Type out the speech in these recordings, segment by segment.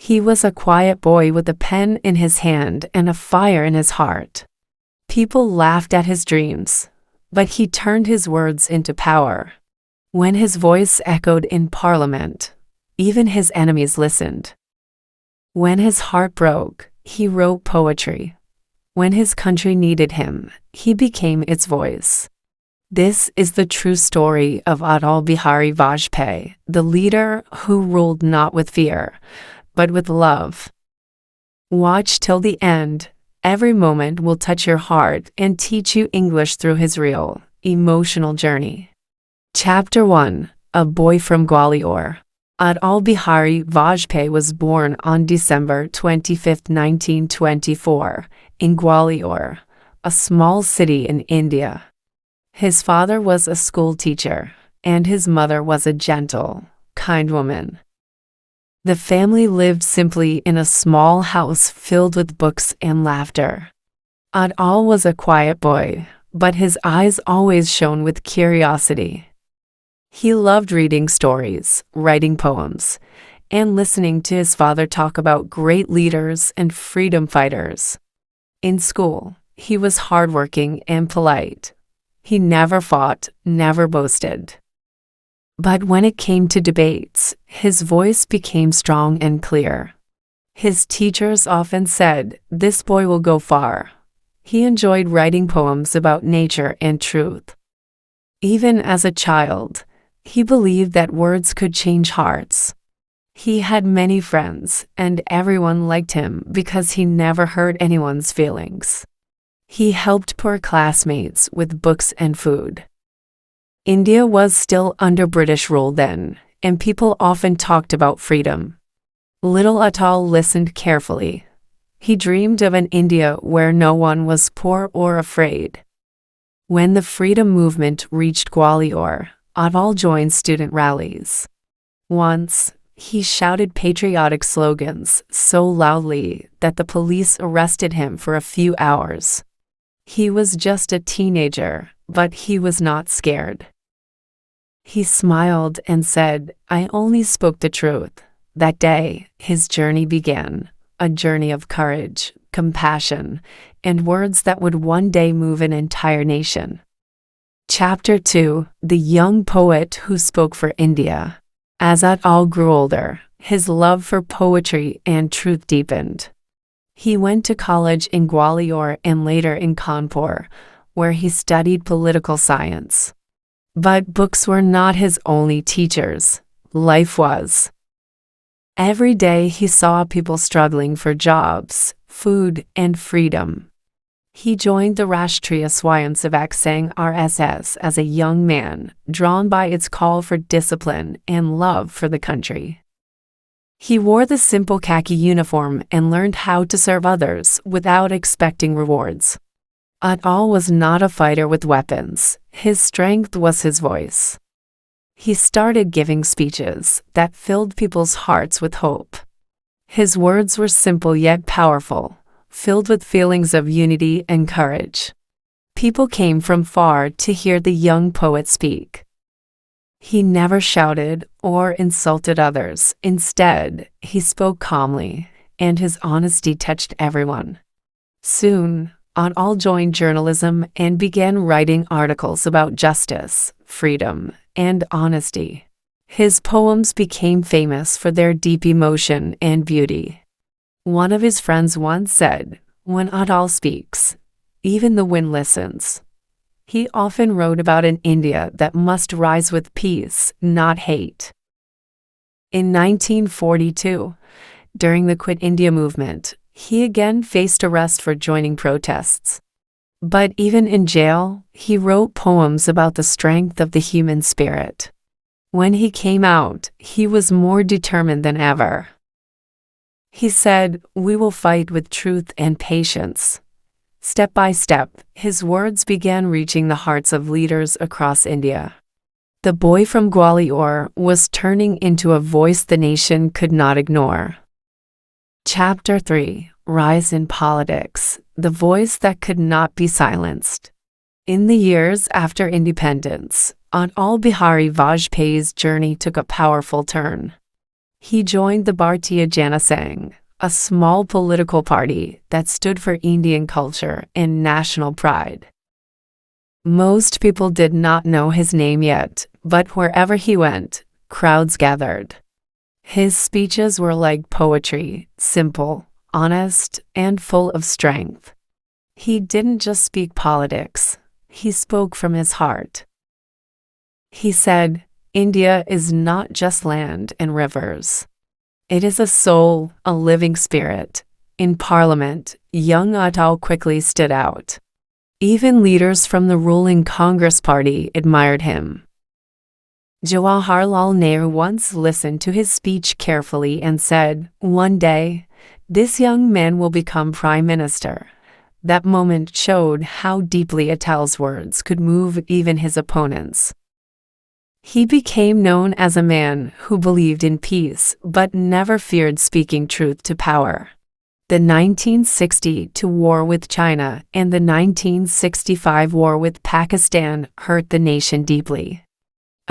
He was a quiet boy with a pen in his hand and a fire in his heart. People laughed at his dreams, but he turned his words into power. When his voice echoed in Parliament, even his enemies listened. When his heart broke, he wrote poetry. When his country needed him, he became its voice. This is the true story of Atal Bihari Vajpayee, the leader who ruled not with fear, but with love. Watch till the end. Every moment will touch your heart and teach you English through his real, emotional journey. Chapter 1. A Boy from Gwalior. Atal Bihari Vajpayee was born on December 25, 1924, in Gwalior, a small city in India. His father was a school teacher, and his mother was a gentle, kind woman. The family lived simply in a small house filled with books and laughter. Atal was a quiet boy, but his eyes always shone with curiosity. He loved reading stories, writing poems, and listening to his father talk about great leaders and freedom fighters. In school, he was hardworking and polite. He never fought, never boasted. But when it came to debates, his voice became strong and clear. His teachers often said, "This boy will go far." He enjoyed writing poems about nature and truth. Even as a child, he believed that words could change hearts. He had many friends, and everyone liked him because he never hurt anyone's feelings. He helped poor classmates with books and food. India was still under British rule then, and people often talked about freedom. Little Atal listened carefully. He dreamed of an India where no one was poor or afraid. When the freedom movement reached Gwalior, Atal joined student rallies. Once, he shouted patriotic slogans so loudly that the police arrested him for a few hours. He was just a teenager, but he was not scared. He smiled and said, "I only spoke the truth." That day, his journey began, a journey of courage, compassion, and words that would one day move an entire nation. Chapter 2. The Young Poet Who Spoke for India. As Atal grew older, his love for poetry and truth deepened. He went to college in Gwalior and later in Kanpur, where he studied political science. But books were not his only teachers. Life was. Every day he saw people struggling for jobs, food, and freedom. He joined the Rashtriya Swayamsevak Sangh (RSS) as a young man, drawn by its call for discipline and love for the country. He wore the simple khaki uniform and learned how to serve others without expecting rewards. Atal was not a fighter with weapons. His strength was his voice. He started giving speeches that filled people's hearts with hope. His words were simple yet powerful, filled with feelings of unity and courage. People came from far to hear the young poet speak. He never shouted or insulted others. Instead, he spoke calmly, and his honesty touched everyone. Soon, Atal joined journalism and began writing articles about justice, freedom, and honesty. His poems became famous for their deep emotion and beauty. One of his friends once said, "When Atal speaks, even the wind listens." He often wrote about an India that must rise with peace, not hate. In 1942, during the Quit India movement, he again faced arrest for joining protests. But even in jail, he wrote poems about the strength of the human spirit. When he came out, he was more determined than ever. He said, "We will fight with truth and patience." Step by step, his words began reaching the hearts of leaders across India. The boy from Gwalior was turning into a voice the nation could not ignore. Chapter 3. Rise in Politics, the voice that could not be silenced. In the years after independence, Atal Bihari Vajpayee's journey took a powerful turn. He joined the Bharatiya Jana Sangh, a small political party that stood for Indian culture and national pride. Most people did not know his name yet, but wherever he went, crowds gathered. His speeches were like poetry, simple, honest, and full of strength. He didn't just speak politics, he spoke from his heart. He said, "India is not just land and rivers. It is a soul, a living spirit." In Parliament, young Atal quickly stood out. Even leaders from the ruling Congress party admired him. Jawaharlal Nehru once listened to his speech carefully and said, "One day, this young man will become Prime Minister." That moment showed how deeply Atal's words could move even his opponents. He became known as a man who believed in peace but never feared speaking truth to power. The 1962 war with China and the 1965 war with Pakistan hurt the nation deeply.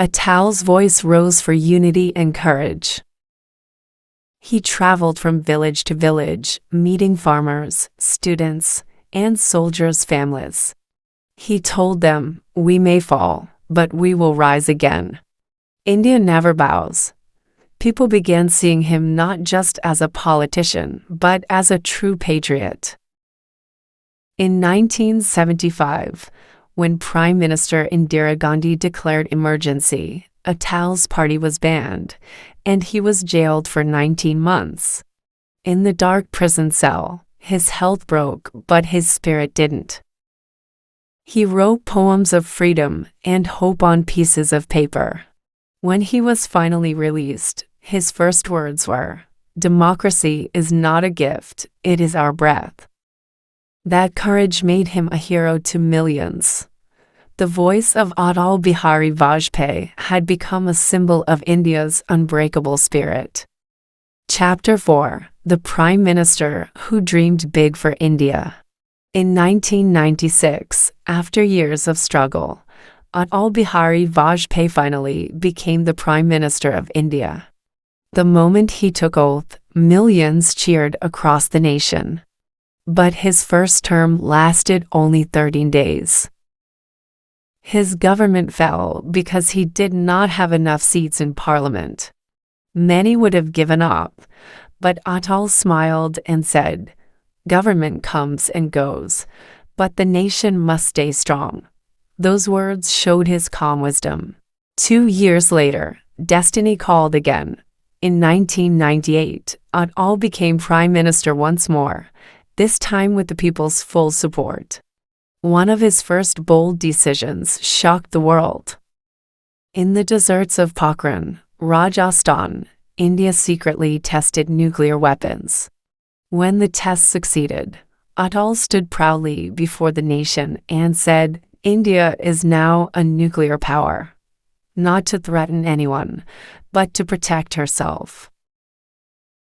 Atal's voice rose for unity and courage. He traveled from village to village, meeting farmers, students, and soldiers' families. He told them, "We may fall, but we will rise again. India never bows." People began seeing him not just as a politician, but as a true patriot. In 1975, when Prime Minister Indira Gandhi declared emergency, Atal's party was banned, and he was jailed for 19 months. In the dark prison cell, his health broke, but his spirit didn't. He wrote poems of freedom and hope on pieces of paper. When he was finally released, his first words were, "Democracy is not a gift, it is our breath." That courage made him a hero to millions. The voice of Atal Bihari Vajpayee had become a symbol of India's unbreakable spirit. Chapter 4: The Prime Minister Who Dreamed Big for India. In 1996, after years of struggle, Atal Bihari Vajpayee finally became the Prime Minister of India. The moment he took oath, millions cheered across the nation. But his first term lasted only 13 days. His government fell because he did not have enough seats in parliament. Many would have given up, but Atal smiled and said, "Government comes and goes, but the nation must stay strong." Those words showed his calm wisdom. 2 years later, destiny called again. In 1998, Atal became Prime Minister once more, this time with the people's full support. One of his first bold decisions shocked the world. In the deserts of Pokhran, Rajasthan, India secretly tested nuclear weapons. When the test succeeded, Atal stood proudly before the nation and said, "India is now a nuclear power, not to threaten anyone, but to protect herself."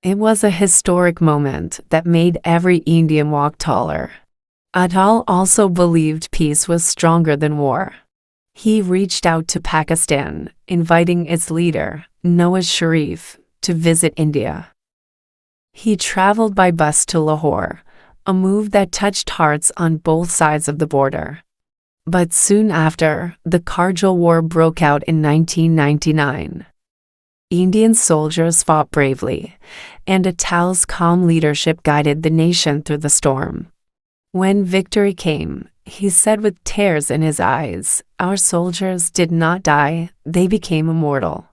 It was a historic moment that made every Indian walk taller. Atal also believed peace was stronger than war. He reached out to Pakistan, inviting its leader, Nawaz Sharif, to visit India. He traveled by bus to Lahore, a move that touched hearts on both sides of the border. But soon after, the Kargil War broke out in 1999. Indian soldiers fought bravely, and Atal's calm leadership guided the nation through the storm. When victory came, he said with tears in his eyes, "Our soldiers did not die, they became immortal."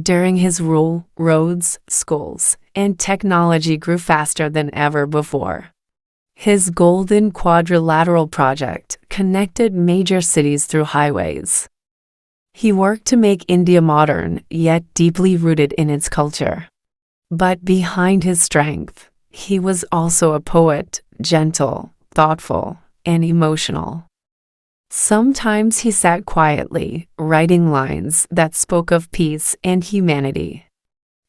During his rule, roads, schools, and technology grew faster than ever before. His Golden Quadrilateral project connected major cities through highways. He worked to make India modern, yet deeply rooted in its culture. But behind his strength, he was also a poet, gentle, thoughtful, and emotional. Sometimes he sat quietly, writing lines that spoke of peace and humanity.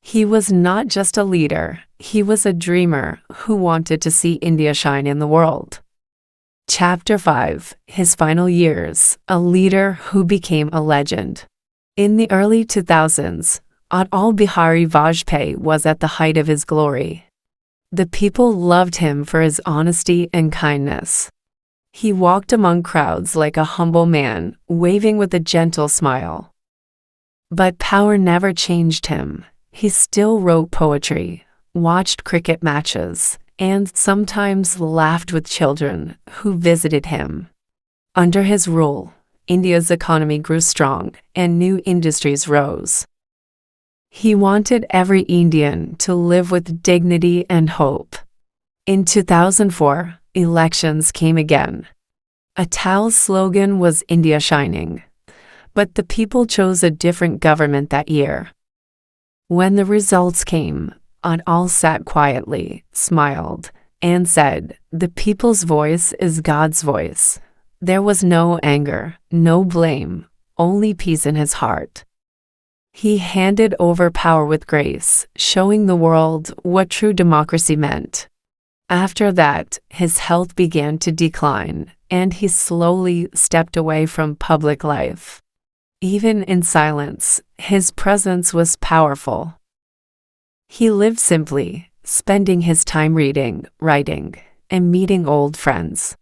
He was not just a leader, he was a dreamer who wanted to see India shine in the world. Chapter 5: His Final Years, a leader who became a legend. In the early 2000s, Atal Bihari Vajpayee was at the height of his glory. The people loved him for his honesty and kindness. He walked among crowds like a humble man, waving with a gentle smile. But power never changed him. He still wrote poetry, watched cricket matches, and sometimes laughed with children who visited him. Under his rule, India's economy grew strong and new industries rose. He wanted every Indian to live with dignity and hope. In 2004, elections came again. Atal's slogan was India Shining, but the people chose a different government that year. When the results came, Atal sat quietly, smiled, and said, "The people's voice is God's voice." There was no anger, no blame, only peace in his heart. He handed over power with grace, showing the world what true democracy meant. After that, his health began to decline, and he slowly stepped away from public life. Even in silence, his presence was powerful. He lived simply, spending his time reading, writing, and meeting old friends.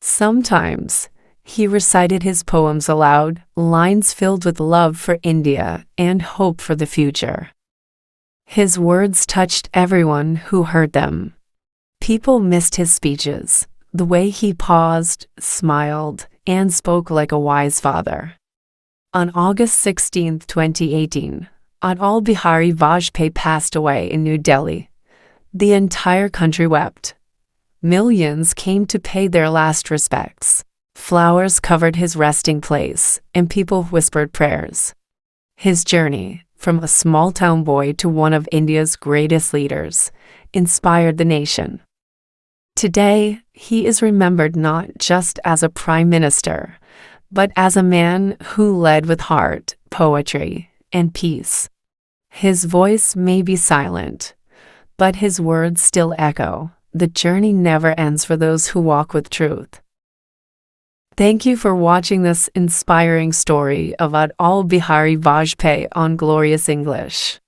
Sometimes, he recited his poems aloud, lines filled with love for India and hope for the future. His words touched everyone who heard them. People missed his speeches, the way he paused, smiled, and spoke like a wise father. On August 16, 2018, Atal Bihari Vajpayee passed away in New Delhi. The entire country wept. Millions came to pay their last respects. Flowers covered his resting place, and people whispered prayers. His journey, from a small-town boy to one of India's greatest leaders, inspired the nation. Today, he is remembered not just as a prime minister, but as a man who led with heart, poetry, and peace. His voice may be silent, but his words still echo. The journey never ends for those who walk with truth. Thank you for watching this inspiring story of Atal Bihari Vajpayee on Glorious English.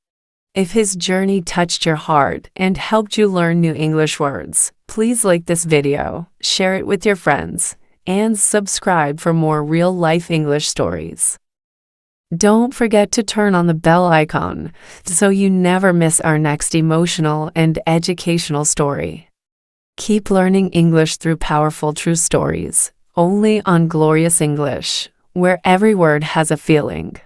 If his journey touched your heart and helped you learn new English words, please like this video, share it with your friends, and subscribe for more real-life English stories. Don't forget to turn on the bell icon so you never miss our next emotional and educational story. Keep learning English through powerful true stories, only on Glorious English, where every word has a feeling.